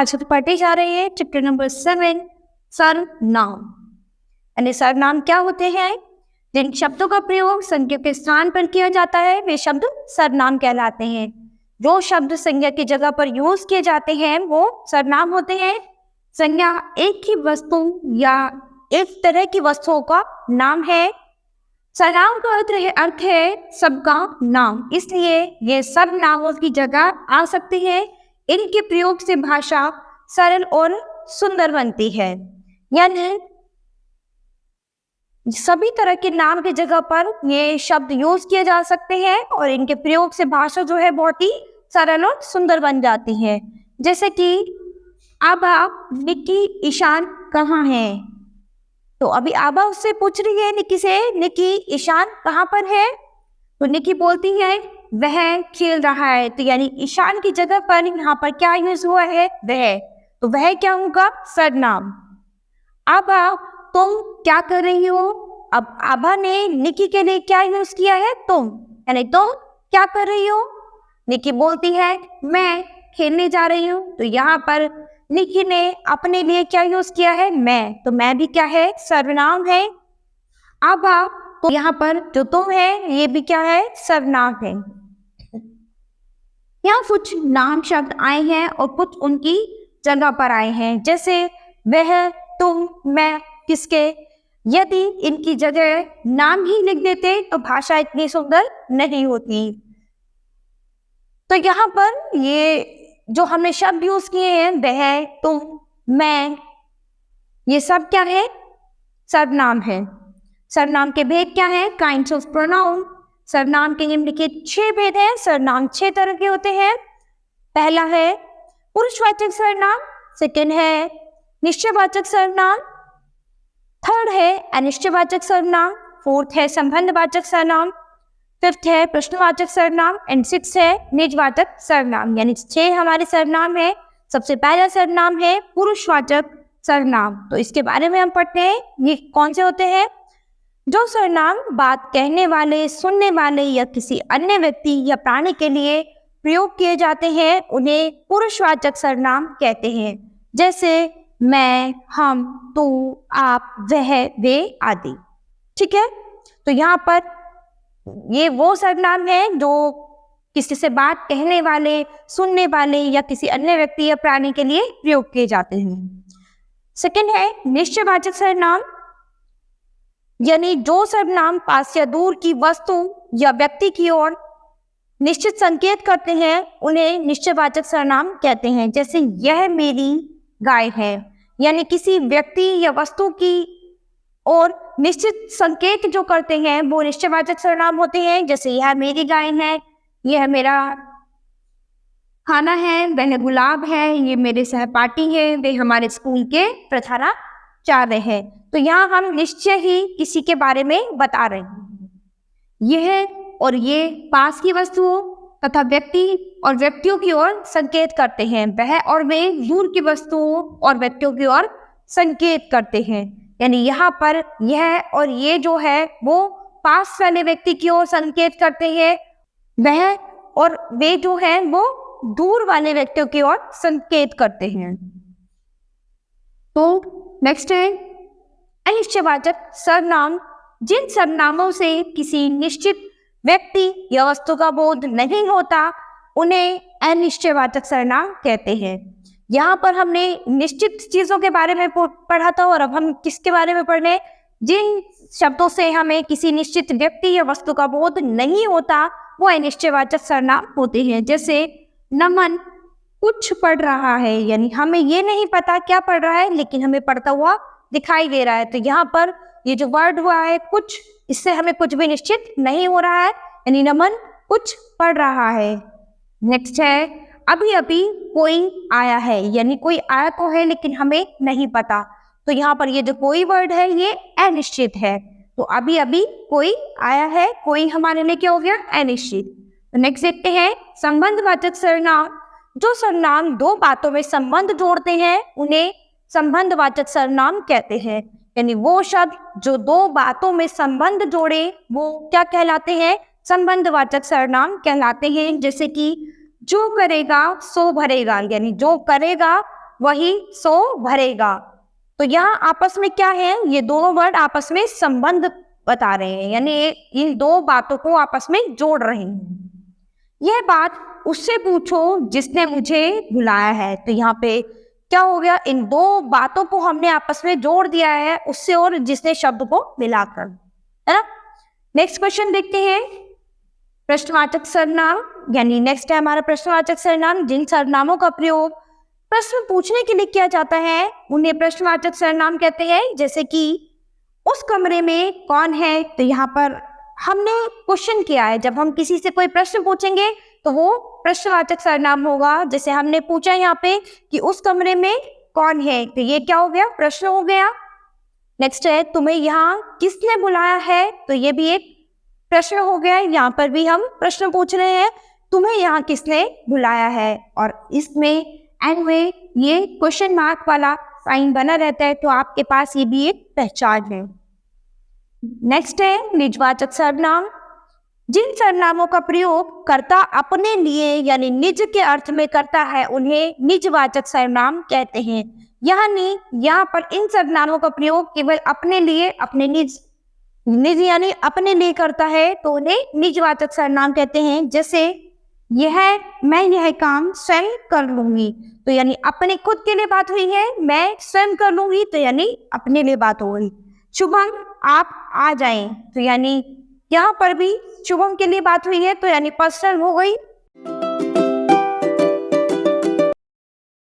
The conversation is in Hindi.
आज हम पढ़ने जा रहे हैं चैप्टर नंबर 7 सर्वनाम। यानी सर्वनाम क्या होते हैं? जिन शब्दों का प्रयोग संज्ञा के स्थान पर किया जाता है वे शब्द सर्वनाम कहलाते हैं। जो शब्द संज्ञा की जगह पर यूज किए जाते हैं वो सर्वनाम होते हैं। संज्ञा एक ही वस्तु या एक तरह की वस्तुओं का नाम है। सर्वनाम का अर्थ है सबका नाम, इसलिए ये सब नामों की जगह आ सकते हैं। इनके प्रयोग से भाषा सरल और सुंदर बनती है। यानी सभी तरह के नाम की जगह पर ये शब्द यूज किए जा सकते हैं और इनके प्रयोग से भाषा जो है बहुत ही सरल और सुंदर बन जाती है। जैसे कि आभा, निकी, ईशान कहाँ है? तो अभी आभा उससे पूछ रही है निकी से, निकी ईशान कहाँ पर है? तो निकी बोलती है वह खेल रहा है। तो यानी ईशान की जगह पर यहाँ पर क्या यूज हुआ है? वह। तो वह क्या होगा? सर्वनाम। आभा तुम क्या कर रही हो? अब आभा ने निकी के लिए क्या यूज किया है? तुम। यानी तुम क्या कर रही हो? निकी बोलती है मैं खेलने जा रही हूँ। तो यहाँ पर निकी ने अपने लिए क्या यूज किया है? मैं। तो मैं भी क्या है? सर्वनाम है। आभा तो यहाँ पर जो तुम है ये भी क्या है? सर्वनाम है। यहाँ कुछ नाम शब्द आए हैं और कुछ उनकी जगह पर आए हैं, जैसे वह, तुम, मैं, किसके। यदि इनकी जगह नाम ही लिख देते तो भाषा इतनी सुंदर नहीं होती। तो यहाँ पर ये जो हमने शब्द यूज किए हैं वह, तुम, मैं, ये सब क्या है? सर्वनाम है। सर्वनाम के भेद क्या है? Kinds of pronoun. सर्वनाम के निम्नलिखित 6 भेद हैं। सर्वनाम 6 तरह के होते हैं। पहला है पुरुषवाचक सर्वनाम, सेकंड है निश्चयवाचक सर्वनाम, थर्ड है अनिश्चयवाचक सर्वनाम, फोर्थ है संबंधवाचक सर्वनाम, फिफ्थ है प्रश्नवाचक सर्वनाम एंड सिक्स्थ है निजवाचक सर्वनाम। यानी 6 हमारे सर्वनाम है। सबसे पहला सर्वनाम है पुरुषवाचक सर्वनाम। तो इसके बारे में हम पढ़ते हैं। ये कौन से होते हैं? जो सर्वनाम बात कहने वाले, सुनने वाले या किसी अन्य व्यक्ति या प्राणी के लिए प्रयोग किए जाते हैं उन्हें पुरुषवाचक सर्वनाम कहते हैं। जैसे मैं, हम, तू, आप, वह, वे आदि। ठीक है। तो यहाँ पर ये वो सर्वनाम है जो किसी से बात कहने वाले, सुनने वाले या किसी अन्य व्यक्ति या प्राणी के लिए प्रयोग किए जाते हैं। सेकंड है निश्चयवाचक सर्वनाम, यानी जो सर्वनाम पास या दूर की वस्तु या व्यक्ति की ओर निश्चित संकेत करते हैं उन्हें निश्चयवाचक सर्वनाम कहते हैं। जैसे यह मेरी गाय है, यानी किसी व्यक्ति या वस्तु की और निश्चित संकेत जो करते हैं वो निश्चयवाचक सर्वनाम होते हैं। जैसे यह मेरी गाय है, यह मेरा खाना है, वह गुलाब है, ये मेरे सहपाठी है, वे हमारे स्कूल के प्रधानाचार्य हैं। तो यहाँ हम निश्चय ही किसी के बारे में बता रहे हैं। यह और ये पास की वस्तुओं तथा व्यक्ति और व्यक्तियों की ओर संकेत करते हैं। वह और वे दूर की वस्तुओं और व्यक्तियों की ओर संकेत करते हैं। यानी यहाँ पर यह और ये जो है वो पास वाले व्यक्ति की ओर संकेत करते हैं, वह और वे जो है वो दूर वाले व्यक्तियों की ओर संकेत करते हैं। तो नेक्स्ट है अनिश्चयवाचक सर्वनाम। जिन सर्वनामों से किसी निश्चित व्यक्ति या वस्तु का बोध नहीं होता उन्हें अनिश्चयवाचक सर्वनाम कहते हैं। यहाँ पर हमने निश्चित चीजों के बारे में पढ़ा था और अब हम किसके बारे में पढ़ रहे हैं? जिन शब्दों से हमें किसी निश्चित व्यक्ति या वस्तु का बोध नहीं होता वो अनिश्चयवाचक सर्वनाम होते हैं। जैसे नमन कुछ पढ़ रहा है, यानी हमें ये नहीं पता क्या पढ़ रहा है लेकिन हमें पढ़ता हुआ दिखाई दे रहा है। तो यहाँ पर ये जो वर्ड हुआ है कुछ, इससे हमें कुछ भी निश्चित नहीं हो रहा है, यानी नमन कुछ पढ़ रहा है। नेक्स्ट है अभी अभी कोई आया है, यानी कोई आया तो है लेकिन हमें नहीं पता। तो यहाँ पर ये जो कोई वर्ड है ये अनिश्चित है। तो अभी अभी कोई आया है, कोई हमारे लिए क्या हो गया? अनिश्चित। तो नेक्स्ट देखते हैं संबंधवाचक सर्वनाम। जो सर्वनाम 2 बातों में संबंध जोड़ते हैं उन्हें संबंधवाचक सर्वनाम कहते हैं। यानी वो शब्द जो 2 बातों में संबंध जोड़े वो क्या कहलाते हैं? संबंधवाचक सर्वनाम कहलाते हैं। जैसे कि जो करेगा सो भरेगा, यानी जो करेगा वही सो भरेगा। तो यहाँ आपस में क्या है, ये दोनों वर्ड आपस में संबंध बता रहे हैं, यानी इन दो बातों को आपस में जोड़ रहे हैं। यह बात उससे पूछो जिसने मुझे बुलाया है। तो यहाँ पे क्या हो गया, इन दो बातों को हमने आपस में जोड़ दिया है, उससे और जिसने शब्द को मिलाकर, है ना। नेक्स्ट क्वेश्चन देखते हैं। प्रश्नवाचक सर्वनाम, यानी नेक्स्ट है हमारा प्रश्नवाचक सर्वनाम। जिन सर्वनामों का प्रयोग प्रश्न पूछने के लिए किया जाता है उन्हें प्रश्नवाचक सर्वनाम कहते हैं। जैसे कि उस कमरे में कौन है, तो यहाँ पर हमने क्वेश्चन किया है। जब हम किसी से कोई प्रश्न पूछेंगे तो वो प्रश्नवाचक सर्वनाम होगा। जैसे हमने पूछा यहाँ पे कि उस कमरे में कौन है, तो ये क्या हो गया, प्रश्न हो गया। नेक्स्ट है तुम्हें यहाँ किसने बुलाया है, तो ये भी एक प्रश्न हो गया। यहाँ पर भी हम प्रश्न पूछ रहे हैं, तुम्हें यहाँ किसने बुलाया है, और इसमें एंड में ये क्वेश्चन मार्क वाला साइन बना रहता है, तो आपके पास ये भी एक पहचान है। नेक्स्ट है निजवाचक सर्वनाम। जिन सर्वनामों का प्रयोग कर्ता अपने लिए यानी निज के अर्थ में करता है उन्हें निजवाचक सर्वनाम कहते हैं। यानी यहाँ पर इन सर्वनामों का प्रयोग केवल अपने लिए, अपने निज यानी अपने लिए करता है तो उन्हें निजवाचक सर्वनाम कहते हैं। जैसे मैं यह काम स्वयं कर लूंगी, तो यानी अपने खुद के लिए बात हुई है। मैं स्वयं कर लूंगी, तो यानी अपने लिए बात हो गई। शुभम आप आ जाएं, तो यानी यहाँ पर भी शुभम के लिए बात हुई है, तो यानी पर्सनल हो गई।